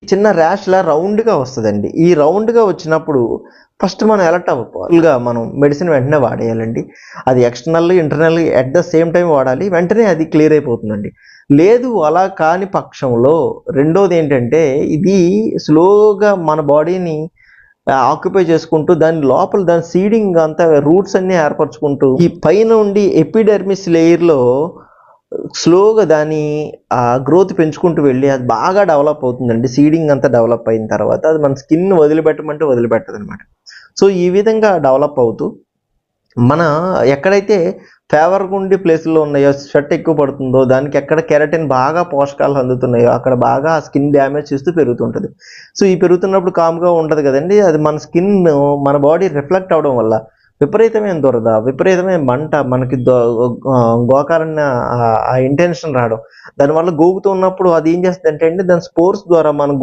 చిన్న ర్యాష్‌లా రౌండ్‌గా వస్తదండి. ఈ రౌండ్‌గా వచ్చినప్పుడు ఫస్ట్ మనం అలర్ట్ అవ్వాలి. మనం మెడిసిన్ వెంటనే వాడేయాలండి. అది external, internal at the same time వాడాలి. వెంటనే అది క్లియర్ అయిపోతుందండి. లేదు అలా కాని పక్షంలో రెండోదేంటంటే ఇది స్లోగా మన బాడీని ఆక్యుపై చేసుకుంటూ దాని లోపల దాని సీడింగ్ అంతా రూట్స్ అన్నీ ఏర్పరచుకుంటూ ఈ పైనుండి ఎపిడెర్మిస్ లేయర్‌లో స్లోగా దాని గ్రోత్ పెంచుకుంటూ వెళ్ళి అది బాగా డెవలప్ అవుతుందండి. సీడింగ్ అంతా డెవలప్ అయిన తర్వాత అది మన స్కిన్ వదిలిపెట్టమంటే వదిలిపెట్టదనమాట. సో, ఈ విధంగా డెవలప్ అవుతూ మన ఎక్కడైతే ఫేవర్‌గా ఉండే ప్లేసుల్లో ఉన్నాయో, స్వెట్ ఎక్కువ పడుతుందో, దానికి ఎక్కడ కెరటిన్ బాగా పోషకాలు అందుతున్నాయో, అక్కడ బాగా స్కిన్ డ్యామేజ్ చేస్తూ పెరుగుతుంటది. సో, ఈ పెరుగుతున్నప్పుడు కామ్‌గా ఉండదు గదండీ! అది మన స్కిన్ను మన బాడీ రిఫ్లెక్ట్ అవ్వడం వల్ల విపరీతమైన దురద, విపరీతమైన మంట, మనకి గోకారన్న ఆ ఇంటెన్షన్ రావడం. దానివల్ల గోగుతూ ఉన్నప్పుడు అది ఏం చేస్తదంటే అండి, దాని స్పోర్స్ ద్వారా మన